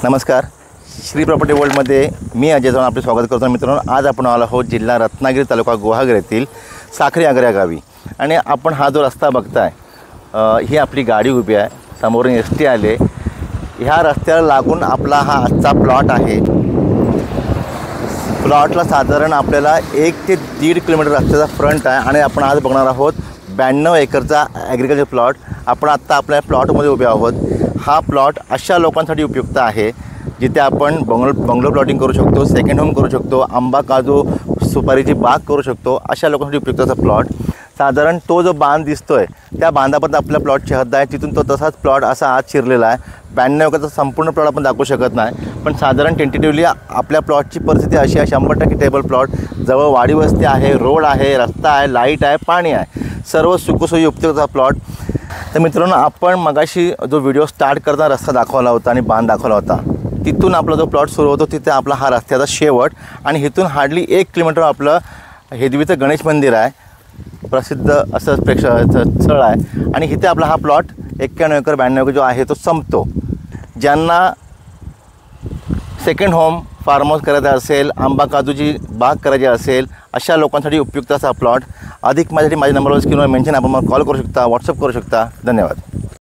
नमस्कार, श्री प्रॉपर्टी वर्ल्डमध्ये मी अजय चव्हाण आपले स्वागत करतो। मित्रांनो, आज आपण आलो आहोत जिल्हा रत्नागिरी, तालुका गुहागर येथील साखरी आगर या गावी। आणि आपण हा जो रस्ता बघताय, ही आपली गाडी उभी आहे, समोरून एसटी आले। ह्या रस्त्याला लागून आपला हा आजचा प्लॉट आहे। प्लॉटला साधारण आपल्याला 1 ते 1.5 किलोमीटर रस्त्याचा फ्रंट आहे आणि आपण आज बघणार आहोत 92 एकरचा ॲग्रिकल्चर प्लॉट। आपण आत्ता आपल्या प्लॉटमध्ये उभे आहोत। हा प्लॉट अशा लोकांसाठी उपयुक्त आहे जिथे आपण बंगलो प्लॉटिंग करू शकतो, सेकंड होम करू शकतो, आंबा काजू सुपारीची बाग करू शकतो। अशा लोकांसाठी उपयुक्तचा प्लॉट। साधारण तो जो बांध दिसतोय त्या बांधापर्यंत आपल्या प्लॉटची हद्द आहे, तिथून तो तसाच प्लॉट असा आत शिरलेला आहे। 92 एकरचा संपूर्ण प्लॉट आपण दाखवू शकत नाही, पण साधारण टेंटेटिव्हली आपल्या प्लॉटची परिस्थिती अशी आहे 100% टेबल प्लॉट। जवळ वाडी वस्ती आहे, रोड आहे, रस्ता आहे, लाईट आहे, पाणी आहे, सर्व सुखसोयी उपयुक्तचा प्लॉट। तर मित्रांनो, आपण मगाशी जो व्हिडिओ स्टार्ट करताना रस्ता दाखवला होता आणि बांध दाखवला होता, तिथून आपला जो प्लॉट सुरू होतो तिथे आपला हा रस्त्याचा शेवट आणि इथून हार्डली 1 किलोमीटर आपलं हेदवीचं गणेश मंदिर आहे, प्रसिद्ध असं प्रेक्षक स्थळ आहे। आणि इथे आपला हा प्लॉट 91 एकर 92 एकर जो आहे तो संपतो। ज्यांना सेकंड होम फार्म हाऊस करायचा असेल, आंबा काजूची बाग करायची असेल, अशा लोकांसाठी उपयुक्त असा प्लॉट। अधिक माहिती माझ्या नंबरवर स्क्रीनवर मेन्शन, आपण मला कॉल करू शकता, व्हॉट्सअप करू शकता। धन्यवाद।